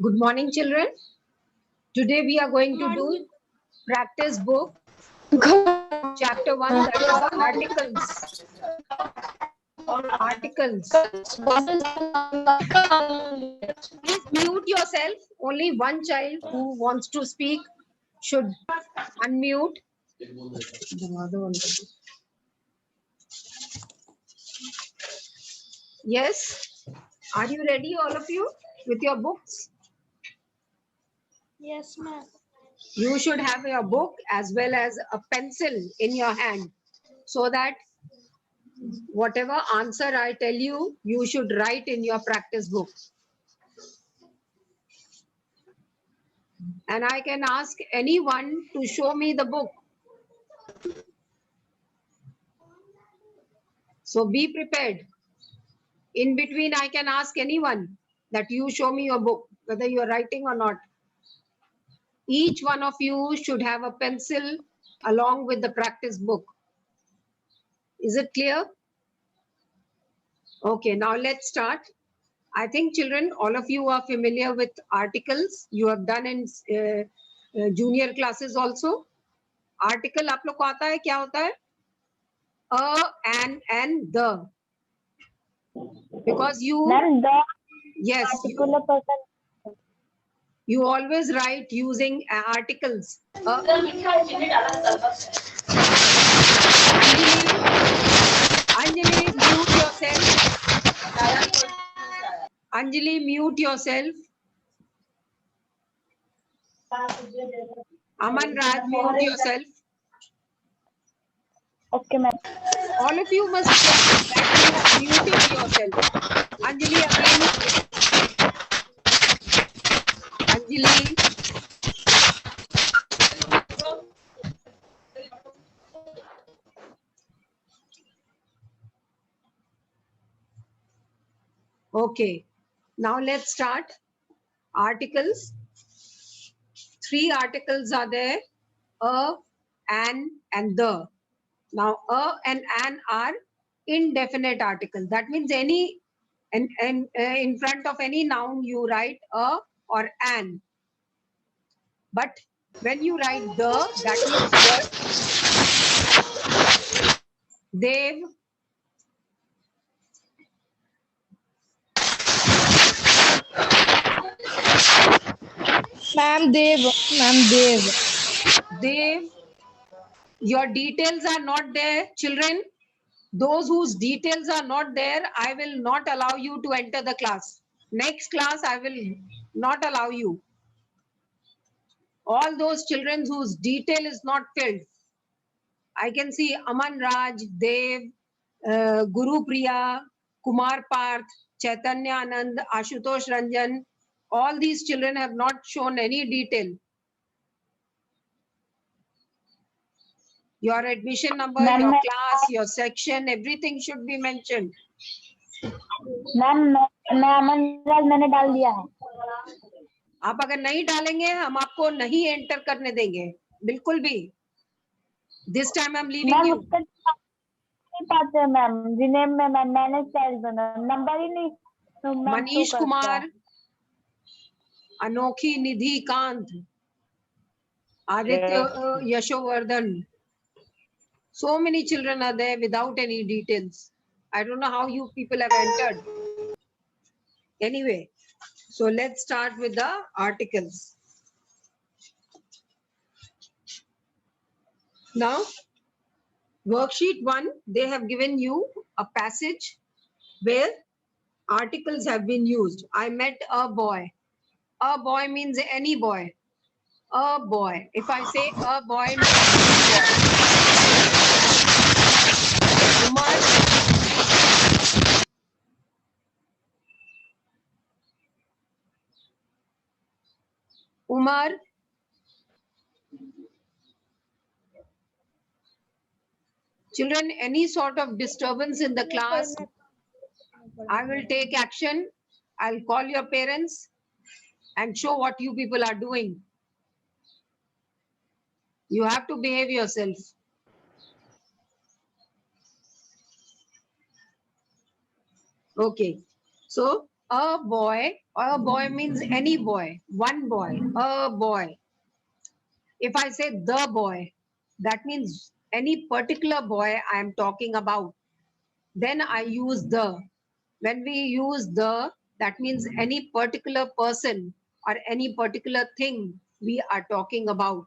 Good morning, children. Today we are going to do practice book, chapter 1, that is articles. Articles. Please mute yourself. Only one child who wants to speak should unmute. Yes. Are you ready, all of you, with your books? Yes, ma'am. You should have your book as well as a pencil in your hand so that whatever answer I tell you, you should write in your practice book. And I can ask anyone to show me the book. So be prepared. In between, I can ask anyone that you show me your book, whether you are writing or not. Each one of you should have a pencil along with the practice book. Is it clear? Okay, now let's start. I think children, all of you are familiar with articles. You have done in junior classes also. Article आप लोग को आता है क्या होता है? A, and the. Because you, yes, you always write using articles. Anjali, mute yourself. Anjali, mute yourself. Aman Raj, mute yourself. Okay, ma'am. All of you must check that you muted yourself. Anjali, again. Anjali. Okay. Now let's start. Articles. 3 articles are there. A, an, and the. Now, a and an are indefinite articles. That means any, and in front of any noun, you write a or an. But when you write the, that means what? Dev. Ma'am, Dev. Dev. Your details are not there, children. Those whose details are not there, I will not allow you to enter the class. Next class, I will not allow you. All those children whose detail is not filled. I can see Aman Raj, Dev, Guru Priya, Kumar Parth, Chaitanya Anand, Ashutosh Ranjan. All these children have not shown any detail. Your admission number, your class, your section, everything should be mentioned. Ma'am मैं अमन राज मैंने डाल दिया है. आप अगर नहीं डालेंगे हम आपको नहीं एंटर करने देंगे बिल्कुल भी. This time I am leaving you. नहीं पाते मैम. जिनेम में मैंने चाइल्ड बना नंबर ही नहीं. मनीष कुमार, अनोखी निधि Kant, Aditya Yashovardhan. So many children are there without any details. I don't know how you people have entered. Anyway, so let's start with the articles. Now, worksheet 1, they have given you a passage where articles have been used. I met a boy. A boy means any boy. A boy. If I say a boy, Umar. Children, any sort of disturbance in the class, I will take action. I'll call your parents and show what you people are doing. You have to behave yourself. Okay. So, a boy means any boy, one boy, a boy. If I say the boy, that means any particular boy I am talking about. Then I use the. When we use the, that means any particular person or any particular thing we are talking about.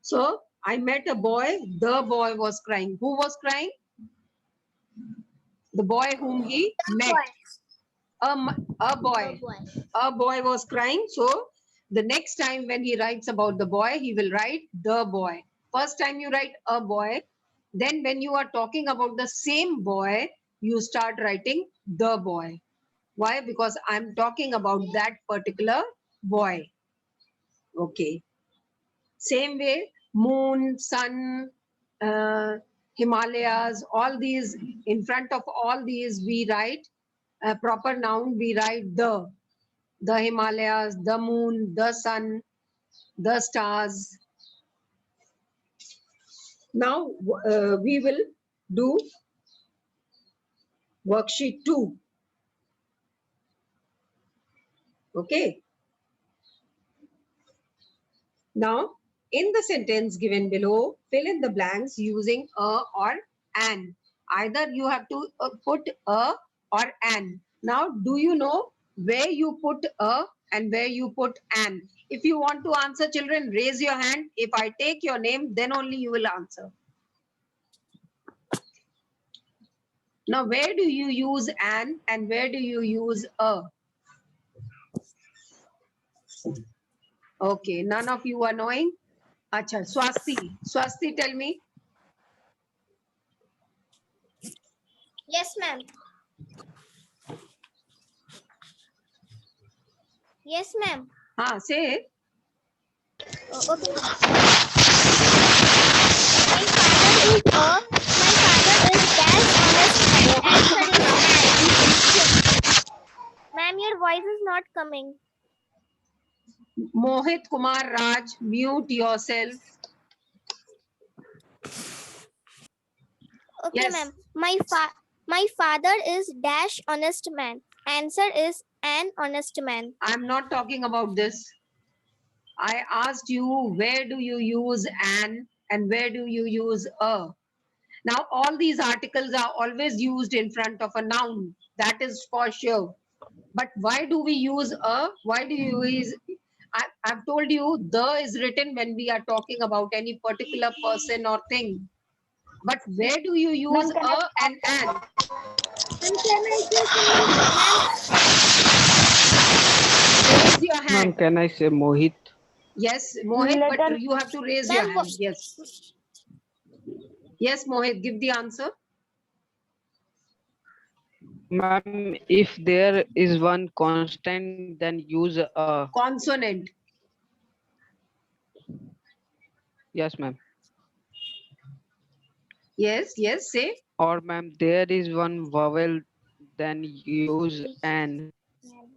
So I met a boy, the boy was crying. Who was crying? The boy whom he met. A boy. A boy was crying. So the next time when he writes about the boy, he will write the boy. First time you write a boy, then when you are talking about the same boy, you start writing the boy. Why? Because I'm talking about that particular boy. Okay. Same way, moon, sun, Himalayas, all these, in front of all these, we write a proper noun, we write the Himalayas, the moon, the sun, the stars. Now we will do worksheet 2. Okay. Now, in the sentence given below, fill in the blanks using a or an. Either you have to put a or an. Now, do you know where you put a and where you put an? If you want to answer, children, raise your hand. If I take your name, then only you will answer. Now, where do you use an and where do you use a? Okay, none of you are knowing. Acha, Swasti. Swasti, tell me. Yes, ma'am. Yes, ma'am. Say it. Okay. My father is dash honest man. Answer is an. Ma'am, your voice is not coming. Mohit Kumar Raj, mute yourself. Okay, Yes. ma'am. My father is dash honest man. Answer is an honest man. I'm not talking about this. I asked you where do you use an and where do you use a. Now all these articles are always used in front of a noun. That is for sure. But why do we use a? Why do you use? I've told you the is written when we are talking about any particular person or thing. But where do you use a and an? Raise your Ma'am, hand. can I say Mohit? Yes, Mohit, but Little- you have to raise your Ma'am, hand. Yes. Yes, Mohit, give the answer. Ma'am, if there is one constant, then use a. Consonant. Yes, ma'am. Yes, yes, say. Or ma'am, there is one vowel, then use an.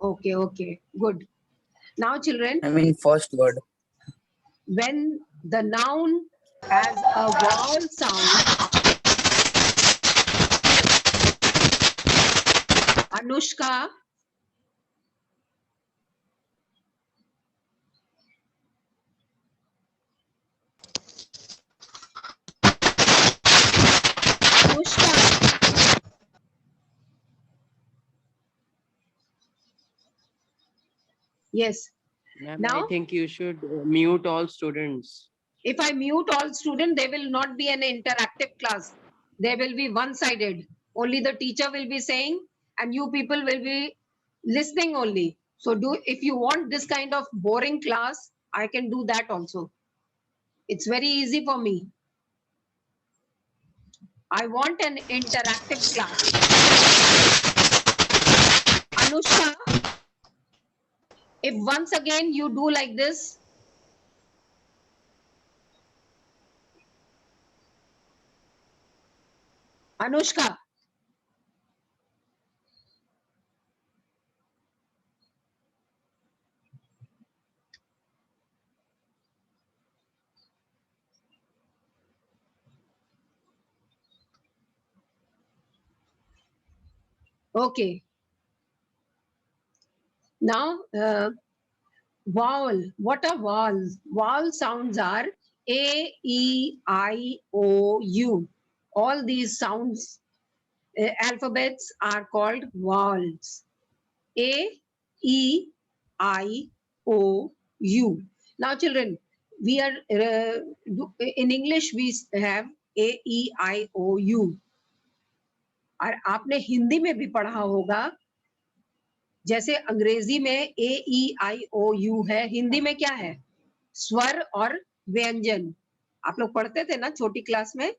Okay, okay, good. Now, children, I mean, first word. when the noun has a vowel sound, Anushka, Anushka, yes. Ma'am, Now, I think you should mute all students. if I mute all students, there will not be an interactive class. There will be one-sided. Only the teacher will be saying, and you people will be listening only. So, if you want this kind of boring class, I can do that also. It's very easy for me. I want an interactive class. Anushka, if once again you do like this, Anushka, okay. Now, vowel. What are vowels? Vowel sounds are A, E, I, O, U. All these sounds, alphabets are called vowels. A, E, I, O, U. Now, children, we are in English we have A, E, I, O, U. और आपने हिंदी में भी पढ़ा होगा, जैसे अंग्रेजी में ए ई आई ओ you है, हिंदी में क्या है? स्वर और व्यंजन। आप लोग पढ़ते थे ना छोटी क्लास में?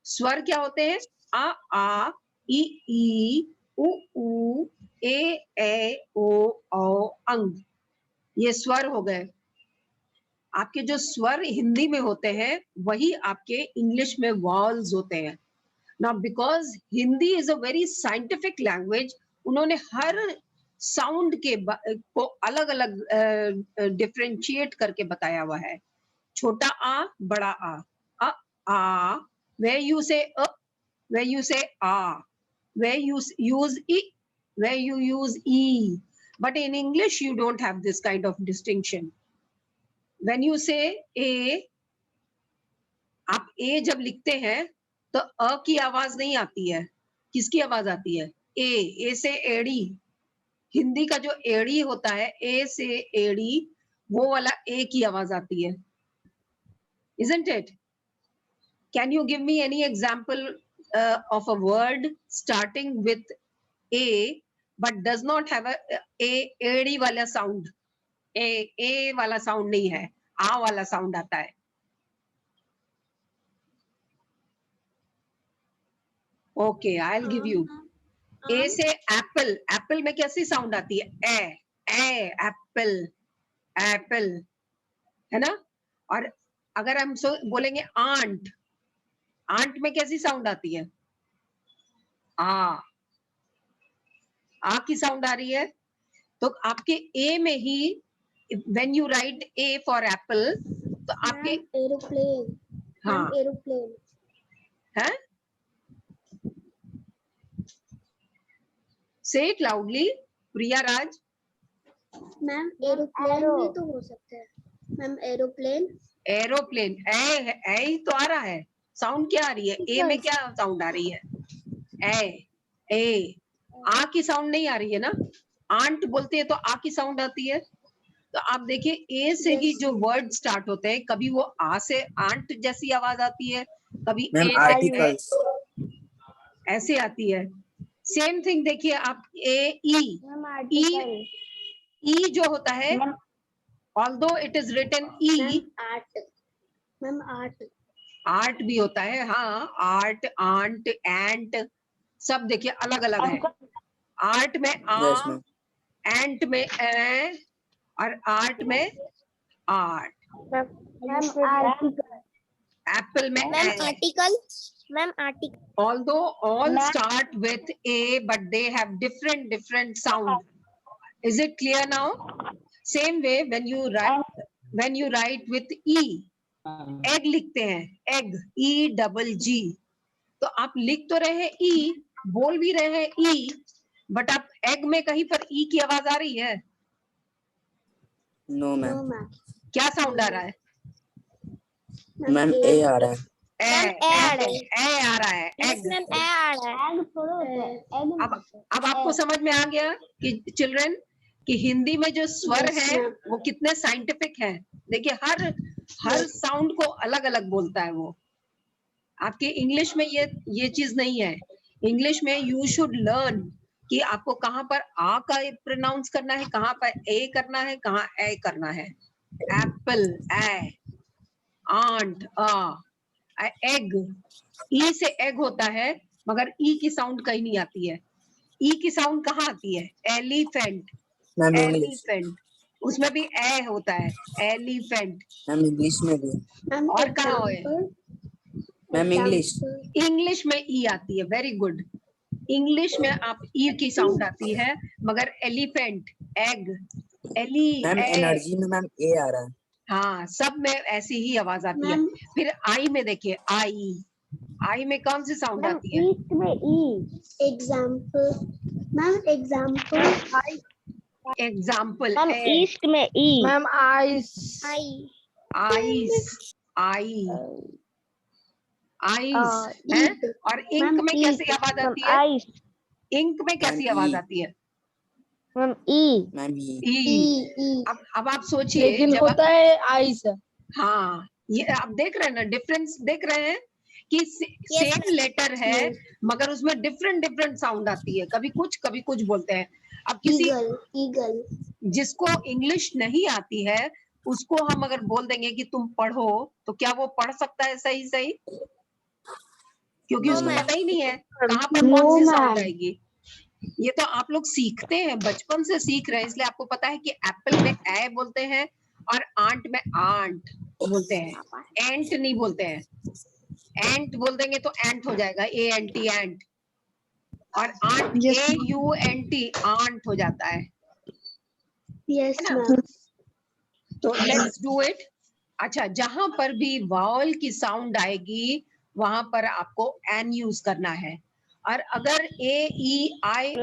स्वर क्या होते हैं? आ ई उ ए ओ अंग, ये स्वर हो गए। आपके जो स्वर हिंदी में होते हैं वही आपके इंग्लिश में वॉल्स होते हैं। Now, because Hindi is a very scientific language, उन्होंने हर साउंड के को अलग अलग डिफरेंशिएट करके बताया हुआ है। छोटा आ, बड़ा आ, where you say where you say a, where you use e, where you use e, but in English you don't have this kind of distinction. When you say a, आप a जब लिखते हैं तो अ की आवाज नहीं आती है, किसकी आवाज आती है? ए से एड़ी। हिंदी का जो एड़ी होता है, ए से एड़ी, वो वाला ए की आवाज आती है। Isn't it? Can you give me any example of a word starting with A but does not have a एड़ी वाला sound? ए वाला sound नहीं है, आ वाला sound आता है। Okay, I'll give you. ए से एप्पल, एप्पल में कैसी साउंड आती है? ए एप्पल, एप्पल, है ना? और अगर हम बोलेंगे आंट, आंट में कैसी साउंड आती है? आ की साउंड आ रही है। तो आपके ए में ही when you write A for apple, तो आपके एरोप्लेन, हाँ एरोप्लेन है। Say it loudly, Priya Raj. Ma'am aeroplane भी तो हो सकता है मैम, एरोप्लेन। एरोप्लेन, ए ही तो आ रहा है। साउंड क्या आ रही है? ए में क्या साउंड आ रही है? ए आ की साउंड नहीं आ रही है ना। आंट बोलते हैं तो आ की साउंड आती है। तो आप देखिए ए से ही जो वर्ड स्टार्ट होते हैं, कभी वो आ से आंट जैसी आवाज आती है, कभी ए आर्टिकल्स ऐसे आती है। सेम थिंग देखिए आप ए ई जो होता है, although it is written E, ma'am art भी होता है। हाँ, आर्ट, आंट, एंट, सब देखिए अलग अलग है। आर्ट में आ, एंट में ए, और आर्ट में आर्ट। एप्पल में article, ma'am article. Although all start with A, but they have different sound. Is it clear now? Same way when you write with E, egg लिखते हैं, egg, E-double-G. तो आप लिख तो रहे हैं E, बोल भी रहे हैं E, but आप egg में कहीं पर E की आवाज आ रही है? No ma'am. क्या साउंड आ रहा है? मैम ए आ रहा है। ए आ रहा है, egg। अब आपको समझ में आ गया कि चिल्ड्रन कि हिंदी में जो स्वर है वो कितने साइंटिफिक है। देखिए हर साउंड को अलग अलग बोलता है वो। आपके इंग्लिश में ये चीज नहीं है। इंग्लिश में यू शुड लर्न कि आपको कहाँ पर आ का प्रोनाउंस करना है, कहाँ पर ए करना है, कहाँ ए करना है। एप्पल ए, आंट आ, एग, ई से एग होता है, मगर ई की साउंड कहीं नहीं आती है। ई की साउंड कहाँ आती है? एलिफेंट, एलिफेंट, उसमें भी ए होता है, एलिफेंट। मैम इंग्लिश में भी। और कहाँ है? मैम इंग्लिश में ई आती है। Very good. इंग्लिश में आप ई की साउंड आती है, मगर एलिफेंट, एग, मैम एनर्जी में मैम ए आ रहा है। हाँ, सब में ऐसी ही आवाज आती है। फिर आई में देखिए, आई में कौन सी साउंड आती है? ईस्ट में E. Example ma'am, example example ma'am east में E. Ma'am ice. I. Ice, I, ice है। और इंक में कैसी आवाज आती है? आइस। इंक में कैसी मैम, आवाज ई। आती है? मैम ई। मैम ई। ई। अब आप सोचिए, लेकिन जब होता है आइस। हाँ, ये आप देख रहे हैं ना, डिफरेंस देख रहे हैं कि Yes, सेम लेटर है मगर उसमें डिफरेंट डिफरेंट साउंड आती है, कभी कुछ बोलते हैं। अब किसी Eagle. जिसको इंग्लिश नहीं आती है उसको हम अगर बोल देंगे कि तुम पढ़ो, तो क्या वो पढ़ सकता है सही सही? क्योंकि No, उसको ma'am. पता ही नहीं है कहाँ पर कौन सी साउंड आएगी। ये तो आप लोग सीखते हैं, बचपन से सीख रहे हैं, इसलिए आपको पता है कि एप्पल में ए बोलते हैं और आंट में आंट बोलते हैं, एंट नहीं बोलते हैं। एंट बोल देंगे तो एंट हो जाएगा, ए एन टी एंट, और आंट AUNT आंट हो जाता है। Yes, है ना? तो लेट्स डू इट। अच्छा, जहां पर भी वावल की साउंड आएगी वहां पर आपको एन यूज करना है। और अगर AEIOU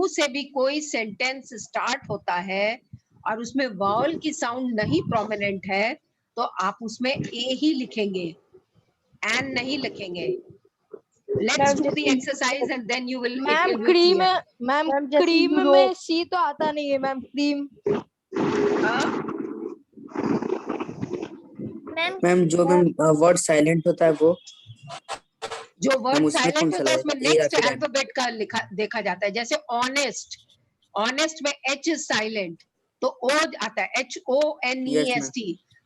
से भी कोई सेंटेंस स्टार्ट होता है और उसमें वावल की साउंड नहीं प्रोमिनेंट है, तो आप उसमें ए ही लिखेंगे, एन नहीं लिखेंगे। Let's do the exercise and then you will, ma'am cream, ma'am cream में सी तो आता नहीं है मैम, क्रीम। Ma'am. मैम जो मैम वर्ड साइलेंट होता है वो, जो वर्ड हम उसमें साइलेंट कौन सा होता है उसमें लगाएगा? ए या नेक्स्ट फिर एन? अल्फाबेट का लिखा देखा जाता है। जैसे ऑनेस्ट, ऑनेस्ट में एच इज साइलेंट, तो ओ आता है, HONEST,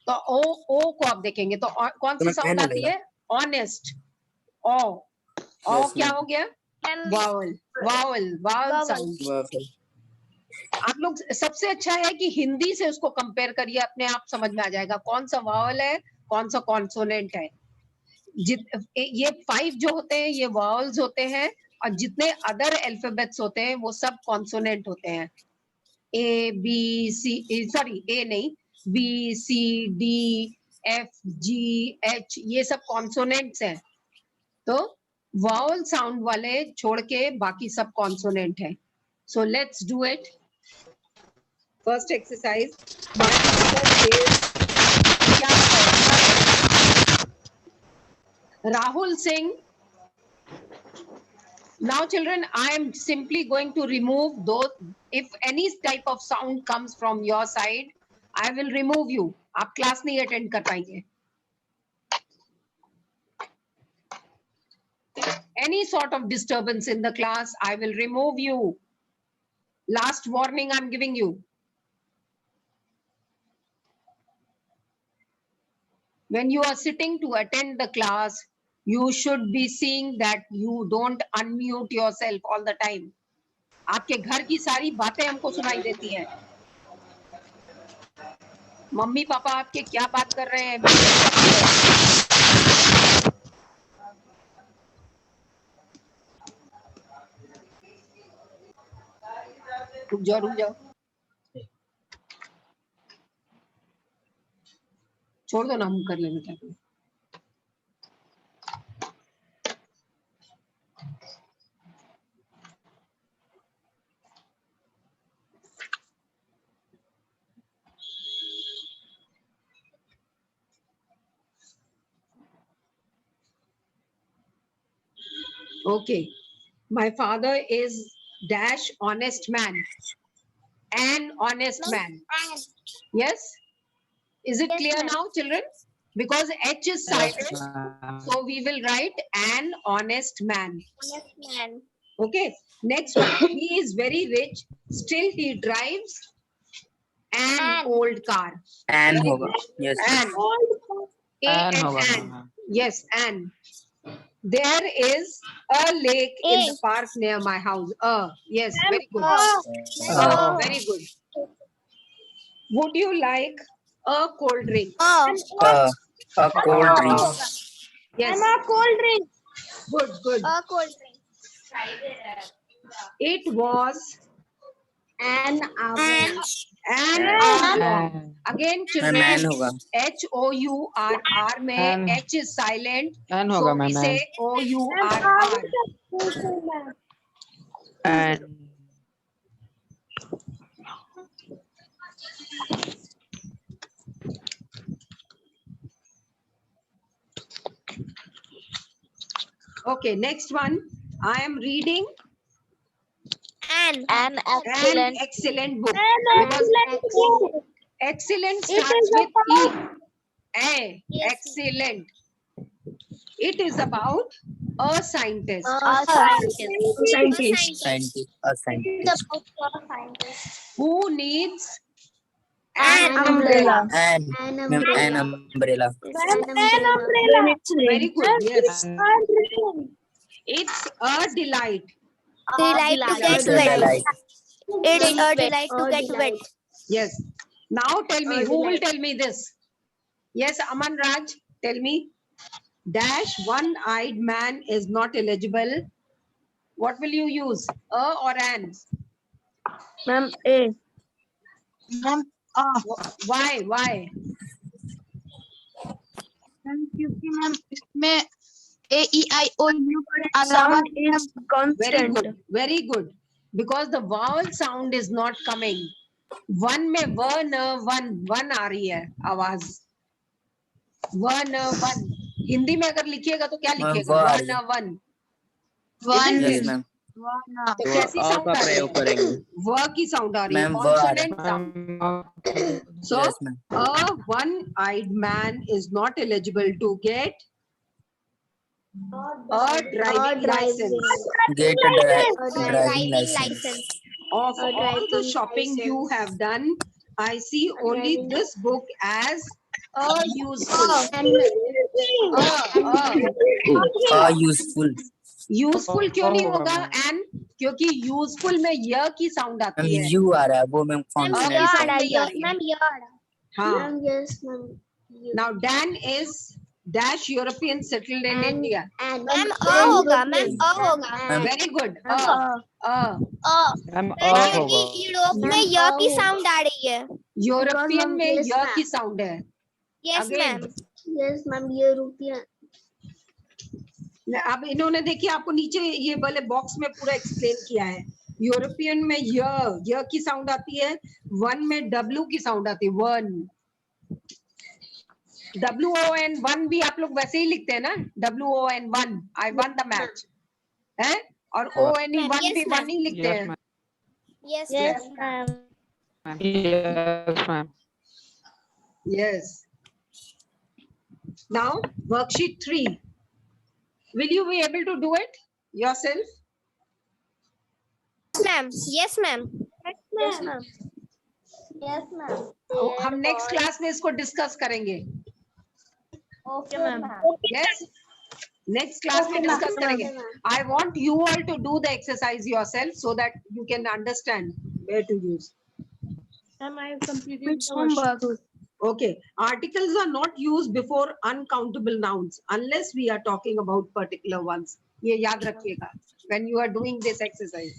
तो ओ को आप देखेंगे तो कौन तो सी मैम साउंड एन आती लगेगा। है? ऑनेस्ट, ओ Yes, क्या ma'am. हो गया? Ma'am. Vowel, vowel, vowel Vowel. Sound. वाह फिर। आप लोग सबसे अच्छा है कि हिंदी से उसको कंपेयर करिए, अपने आप समझ में आ जाएगा कौन सा वावल है, कौन सा कॉन्सोनेंट है। ये 5 जो होते हैं ये वावल्स होते हैं, और जितने अदर अल्फाबेट्स होते हैं वो सब कॉन्सोनेंट होते हैं। ABC, सॉरी ए नहीं, BCDFGH, ये सब कॉन्सोनेंट्स हैं। तो वावल साउंड वाले छोड़ के बाकी सब कॉन्सोनेंट है। So let's do it. First exercise, my father is, क्या है? Rahul Singh. Now children, I am simply going to remove those. If any type of sound comes from your side, I will remove you. आप class नहीं attend कर पाएंगे। Any sort of disturbance in the class, I will remove you. Last warning I'm giving you. When you are sitting to attend the class, you should be seeing that you don't unmute yourself all the time. आपके घर की सारी बातें हमको सुनाई देती हैं। Mummy papa आपके क्या बात कर रहे हैं? रुक जाओ, रुक जाओ, छोड़ दो ना, हम कर लेंगे क्या। Okay, my father is dash honest man, an honest man. Yes, is it Yes, clear ma'am. now, children? Because H is silent, so we will write an honest man. Honest man. Okay, next one. He is very rich, still he drives an An. old car. An होगा। Yes. An. An A होगा and an. Ma'am. Yes, an. There is a lake in A. the park near my house. Yes, very good. Oh. Very good. Would you like a cold drink? A cold drink. Yes. cold drink. Good, good. A cold drink. It was An oven. an hour. Again, ma'am children, an होगा। HOURR में An. H is silent. An So होगा we ma'am. say OURR. And Okay, next one. I am reading An an excellent book. Because excellent starts with E. A. Yes. Excellent. It is about a scientist. Scientist. A scientist. Who needs An an umbrella. And an umbrella. Very good. Yes. It's a delight. Delight to get It's a wet. delight. It's a delight to get wet. Yes. Now tell me, who will tell me this? Yes, Aman Raj, tell me. Dash one-eyed man is not eligible. What will you use? A or an? Ma'am, A. Why? Why? क्योंकि ma'am इसमें AEIOU के अलावा is Very constant. good. Very good. Because the vowel sound is not coming. One में व न one आ रही है आवाज. व न वन. हिंदी में अगर लिखिएगा तो क्या लिखिएगा? व आ व रही है. न वन. Yes, ma'am. तो कैसी साउंड आ रही है? व की साउंड आ रही है. मैम व आ रही है. Consonant sound. So Yes, ma'am. a one-eyed man is not eligible to get a driving license. Get a driving Driving license. license. Of all the shopping you have done, I see only this book as useful. Useful. Useful क्यों नहीं होगा? And क्योंकि useful में य की sound ma'am आती है. You आ रहा है वो मैम A कॉन्सोनेंट की है. sound नहीं आ रही है. Ma'am, yard. हाँ. Yes, ma'am. Now Dan is dash European settled in India. Ma'am, A होगा. Ma'am, A होगा. Very good. मैम क्योंकि यूरोप में य की साउंड आ रही है. यूरोपियन में य की साउंड है. Yes, Again. ma'am. Yes, ma'am. European. अब इन्होंने देखिए आपको नीचे ये वाले बॉक्स में पूरा एक्सप्लेन किया है. यूरोपियन में य की साउंड आती है. वन में W की साउंड आती है. वन. WON वन भी आप लोग वैसे ही लिखते हैं ना. WON one. I won the match. है? और ONE वन Yes, भी ma'am. वन ही लिखते Yes, हैं. ma'am. Yes, ma'am. Yes, ma'am. Yes. Now worksheet 3. Will you be able to do it yourself? Ma'am. Yes, ma'am. Yes, ma'am. Yes, ma'am. हम next class में इसको discuss करेंगे. Okay, ma'am. Yes. Next class में discuss करेंगे. I want you all to do the exercise yourself so that you can understand where to use. Ma'am, I have completed the homework. Okay. Articles are not used before uncountable nouns unless we are talking about particular ones. ये याद रखिएगा when you are doing this exercise.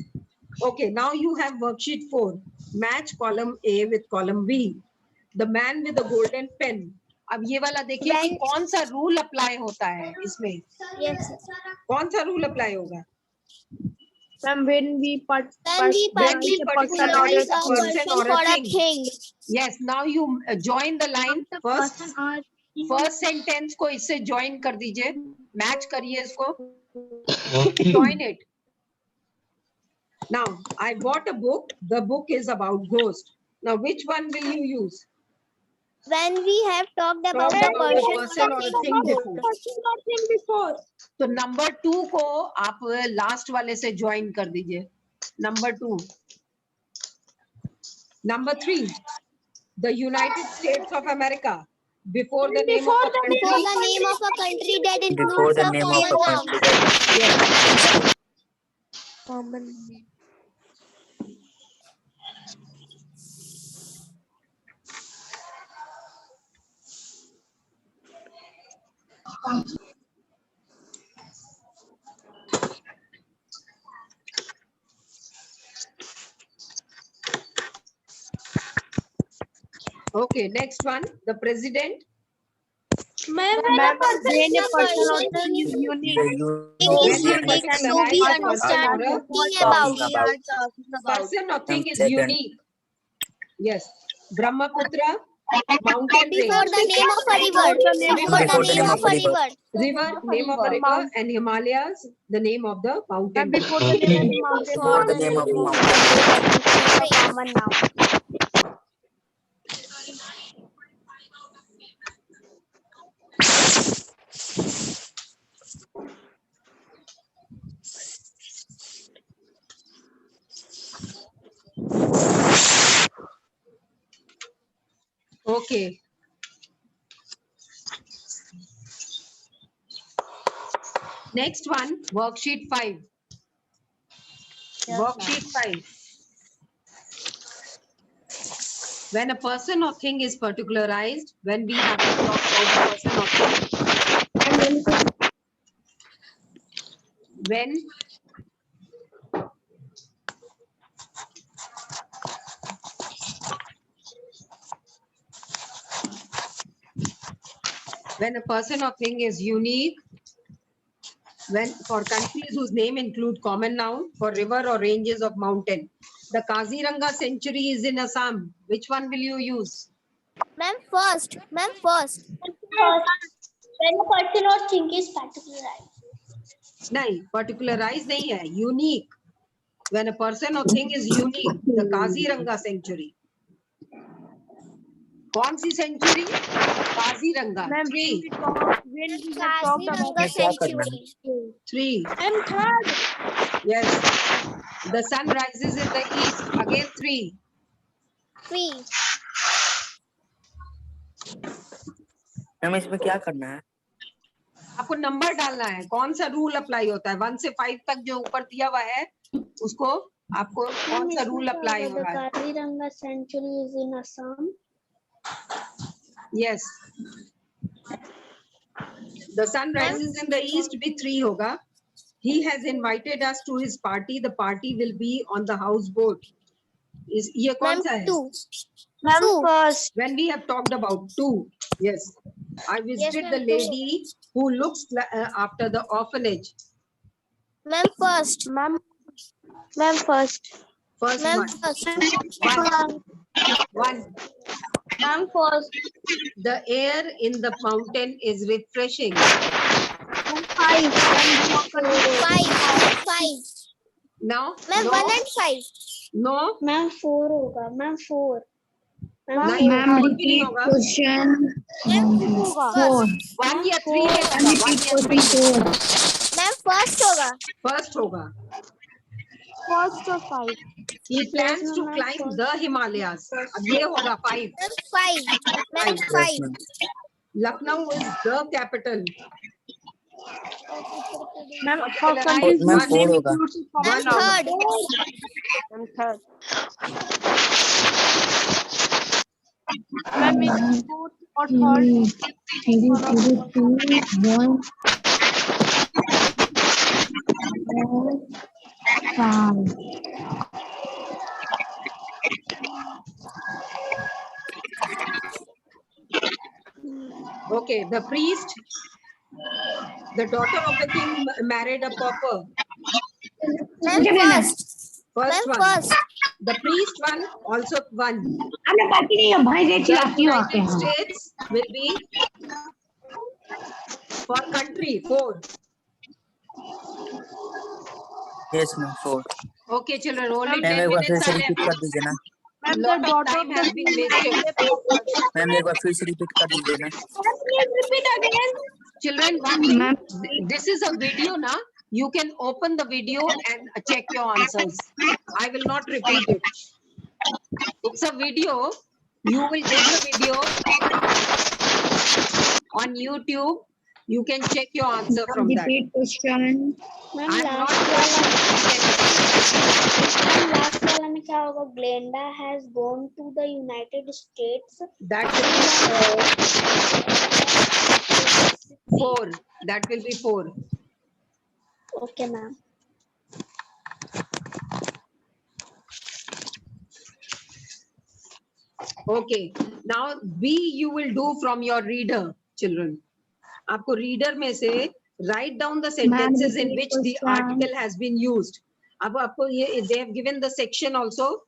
Okay. Now you have worksheet 4. Match column A with column B. The man with the golden pen. अब ये वाला देखिए कि कौन सा रूल अप्लाई होता है इसमें. Yes. कौन सा रूल अप्लाई होगा? Ma'am, when we particularize a person or for a a thing. Yes, now you join the line first. First sentence को इससे join कर दीजिए. Match करिए इसको. Join it. Now, I bought a book. The book is about ghost. Now, which one will you use? When we have talked about Talked the about person or a thing before. तो number 2 को आप last वाले से join कर दीजिए. Number 2. Number 3. The United States of America. Before the name of a country. Before the name of a country that Before includes the a name of a common noun. country. Yes. Common. Okay, next one. The president. Ma'am, when a person is unique. It is When a unique, person so we is understand talking about talking it. about. Person or thing is Second. unique. Yes. Brahmaputra. Mountain Before range. the name of a river. Before Before the name of a river. River, name of a river, and Himalayas, the name of the mountain. Before the name of mountain. Before the name of mountain. Right. Common noun. Okay. Next one, worksheet 5. Worksheet 5. When a person or thing is particularized, when we have to talk about a person or thing, when a person or thing is unique, when for countries whose name include common noun, for river or ranges of mountain. The Kaziranga Sanctuary is in Assam. Which one will you use? Ma'am, first. Ma'am, first. When a person or thing is particularized. नहीं, particularized नहीं है, unique. When a person or thing is unique, the Kaziranga Sanctuary. कौन सी century? Kaziranga. 3. Kaziranga Sanctuary. 3. And third. Yes. The sun rises in the east. Again 3. 3. Ma'am इसमें क्या करना है? आपको number डालना है. कौन सा रूल अप्लाई होता है? 1 से 5 तक जो ऊपर दिया हुआ है, उसको आपको कौन सा रूल अप्लाई हो रहा है? Kaziranga Sanctuary is in Assam. Yes. The sun rises in the east भी 3 होगा. He has invited us to his party. The party will be on the houseboat. Is ये कौन Ma'am, सा है? 2. Ma'am, Two. first. When we have talked about 2. Yes. I visited ma'am, the 2. lady who looks after the orphanage. Ma'am, first. Ma'am, first. First Ma'am, one. first. 1. Ma'am, first. The air in the mountain is refreshing. 5. 5. Now, Ma'am, no, 1 and 5. no, Ma'am, 4 होगा. Ma'am, 4. नहीं, four भी नहीं होगा. Ma'am, first. 1 या 3 में होगा. 1 या 3 में. Ma'am, first होगा. First होगा. First or 5. He plans to climb the Himalayas. अब ये होगा 5. Ma'am, 5. Ma'am, 5. Yes, Lucknow is the capital. Ma'am, First first one is ma'am 1. 4 होगा. Ma'am, third. and third. Ma'am, is fourth or third? Okay, the priest, the daughter of the king married a pauper. Ma'am, first. First Ma'am, one. first. The priest one, also 1. The United States will be for country 4. Yes ma'am 4. Okay, children, only ma'am 10 एक बार फिर minutes से are repeat left. कर दीजिए ना. Ma'am, Lot the of daughter time of has the been wasted. Ma'am एक बार फिर से repeat कर दीजिए ना. Repeat again. Children, one thing, this is a video now. You can open the video and check your answers. I will not repeat it. It's a video. You will get the video on YouTube. You can check your answer from that. question. Ma'am, I'm not last going वाला to repeat anything. ma'am, last वाला में क्या होगा? Glenda has gone to the United States. That will be 4. That will be 4. Okay, ma'am. Okay. Now B you will do from your reader, children. आपको reader में से write down the sentences in which the article has been used. अब आपको ये they have given the section also,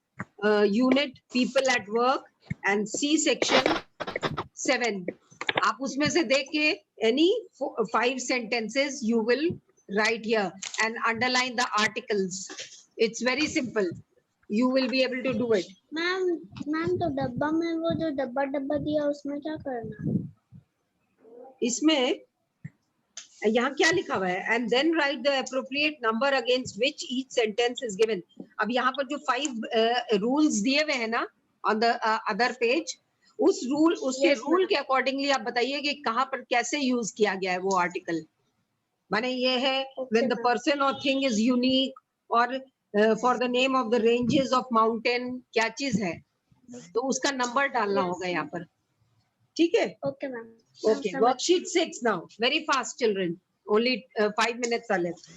unit, people at work, and C section, 7. आप उसमें से देख के any 5 sentences you will write here and underline the articles. It's very simple. You will be able to do it. Ma'am तो डब्बा में वो जो डब्बा डब्बा दिया उसमें क्या करना? इसमें यहाँ क्या लिखा हुआ है? And then write the appropriate number against which each sentence is given. अब यहाँ पर जो 5 rules दिए हुए हैं ना on the other page, उस रूल उसके रूल के अकॉर्डिंगली आप बताइए कि कहाँ पर कैसे यूज किया गया है वो आर्टिकल. माने ये है when the person or thing is unique और for the name of the ranges of mountain क्या चीज है तो उसका नंबर डालना होगा यहाँ पर. ठीक है? Okay ma'am. Okay, worksheet 6 now. Very fast, children. Only 5 minutes are left.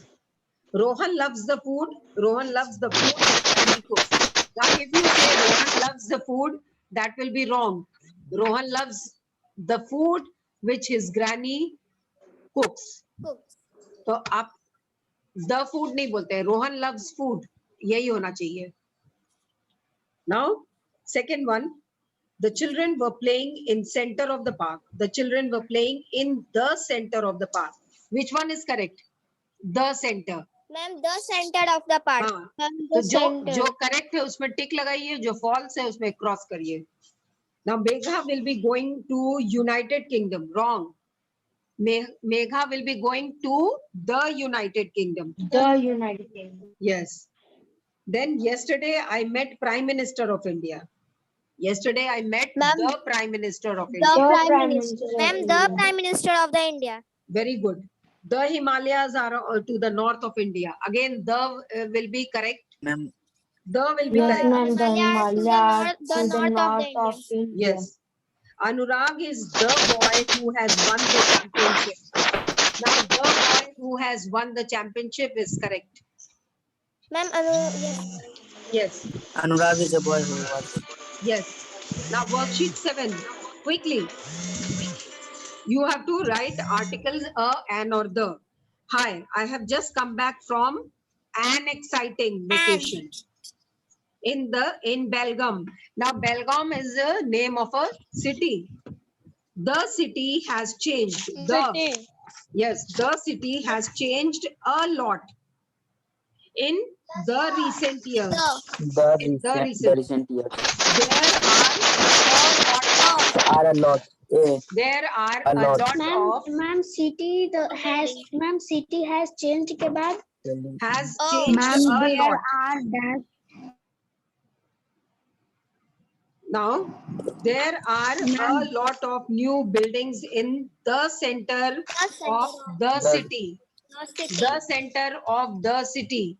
Rohan loves the food. Rohan loves the food that he cooks. Now, if you say Rohan loves the food, that will be wrong. Rohan loves the food which his granny cooks. तो आप the food नहीं बोलते. Rohan loves food. यही होना चाहिए. Now, second one. The children were playing in center of the park. The children were playing in the center of the park. Which one is correct? The center. Ma'am the centre of the park. हाँ. तो जो correct है उसमें टिक लगाइए, जो false है उसमें cross करिए. Now Megha will be going to United Kingdom. Wrong. Megha will be going to the United Kingdom. The United Kingdom. Yes. Then yesterday I met Prime Minister of India. Yesterday I met the Prime Minister of India. The Prime Minister. Ma'am, the Prime Minister of the India. Very good. The Himalayas are to the north of India. Again, the will be correct. Ma'am The will be Yes, correct. ma'am. The Himalayas the north of the India. Yes. Anurag is the boy who has won the championship. Now, the boy who has won the championship is correct. Ma'am, yes. Yes. Anurag is a boy who was. Yes. Now, worksheet 7. Quickly. You have to write articles a, an, or the. Hi, I have just come back from an exciting vacation in Belgaum. Now, Belgaum is the name of a city. The city has changed. Yes, the city has changed a lot in the recent years. The recent years. There Are a lot. There are a lot. lot of Ma'am, city has changed के बाद has Oh, changed Ma'am, a there lot. are that. Now, there are a lot of new buildings in the center of the city. The center of the city.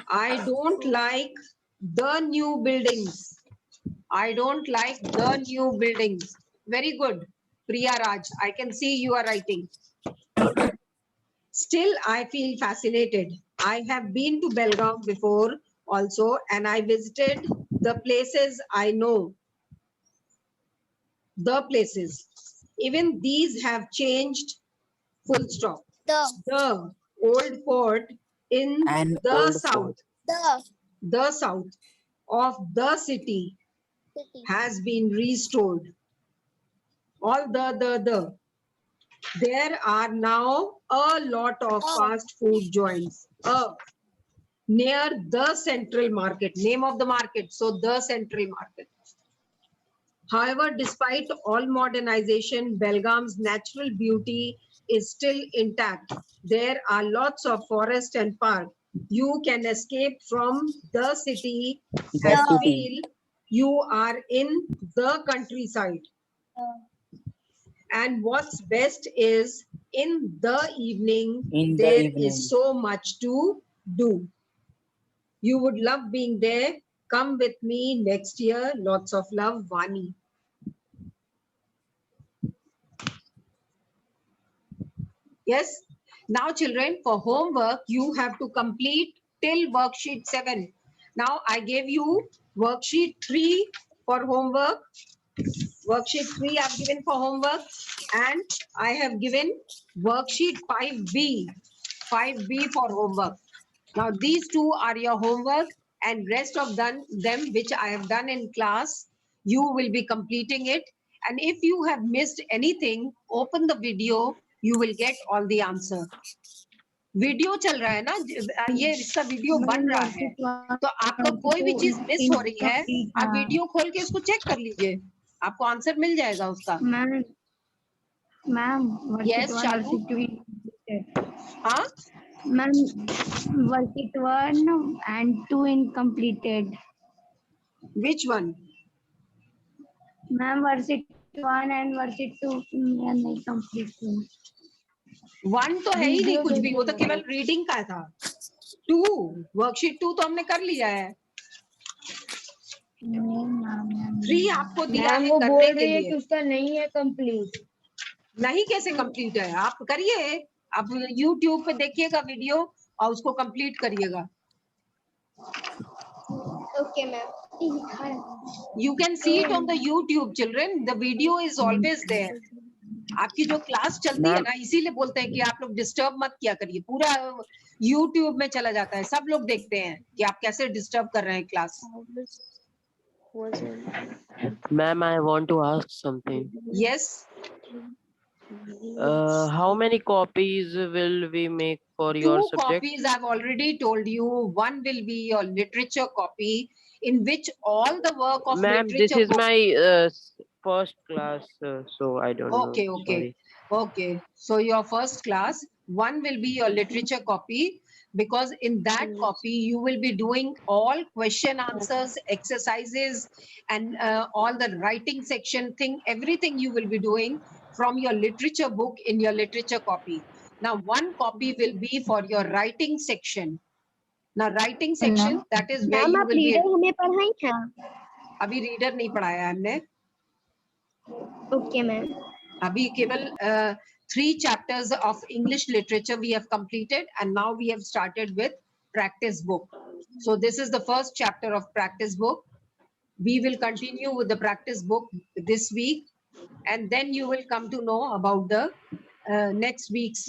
I don't like the new buildings. I don't like the new buildings. Very good, Priya Raj. I can see you are writing. Still, I feel fascinated. I have been to Belgaum before also, and I visited the places I know. The places. Even these have changed, full stop. The old fort in An the old south. fort. The south of the city has been restored. All the. There are now a lot of fast food joints near the central market. Name of the market. So the central market. However, despite all modernization, Belgaum's natural beauty is still intact. There are lots of forest and park. You can escape from the city and feel you are in the countryside. And what's best is in the evening, there is so much to do. You would love being there. Come with me next year. Lots of love, Vani. Yes. Now, children, for homework, you have to complete till worksheet 7. Now, I gave you worksheet 3 for homework. Worksheet 3 I've given for homework, and I have given worksheet 5B for homework. Now, these two are your homework. and rest of them which I have done in class, you will be completing it. And if you have missed anything, open the video, you will get all the answer. Video चल रहा है ना, ये इसका video बन रहा है, तो आपका कोई भी चीज मिस हो रही है, आप वीडियो खोल के इसको चेक कर लीजिए, आपको आंसर मिल जाएगा उसका. Ma'am Yes, Shalu. हाँ, ma'am worksheet 1 and 2 incompleted. which one? Ma'am worksheet 1 and worksheet 2 नहीं complete. 1 तो है ही नहीं कुछ भी, वो तो केवल रीडिंग का था. 2 वर्कशीट 2 तो हमने कर लिया है. 3 आपको दिया है करने के लिए. उसका नहीं है कंप्लीट. नहीं कैसे कंप्लीट है, आप करिए, आप YouTube पे देखिएगा वीडियो और उसको कंप्लीट करिएगा. Okay, ma'am. You can see it on the YouTube, children. The video is always there. आपकी जो क्लास चलती है ना, इसीलिए बोलते हैं कि आप लोग डिस्टर्ब मत किया करिए. पूरा YouTube में चला जाता है, सब लोग देखते हैं कि आप कैसे डिस्टर्ब कर रहे हैं class. Ma'am, I want to ask something. Yes. How many copies will we make for your 2 subject? copies I've already told you. One will be your literature copy, in which all the work of Ma'am, literature. this is book- my first class, so I don't know. Okay. Sorry. Okay, so your first class, one will be your literature copy, because in that copy you will be doing all question answers, exercises, and all the writing section thing, everything you will be doing from your literature book in your literature copy. Now, one copy will be for your writing section. Now, writing section, that is where ma'am you आप will be. Reader हमें पढ़ाई क्या? अभी reader नहीं पढ़ाया हमने. Okay, ma'am. Abhi keval 3 chapters of English literature we have completed, and now we have started with practice book. So this is the first chapter of practice book. We will continue with the practice book this week, and then you will come to know about the next week's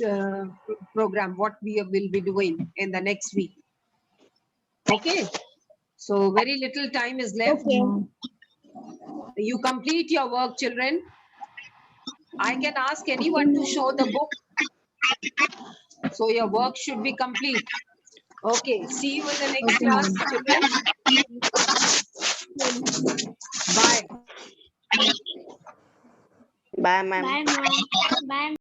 program, what we will be doing in the next week. Okay, so very little time is left. Okay. You complete your work, children. I can ask anyone to show the book. So your work should be complete. Okay, see you in the next class, children. Bye. Bye, ma'am. Bye, ma'am. Bye.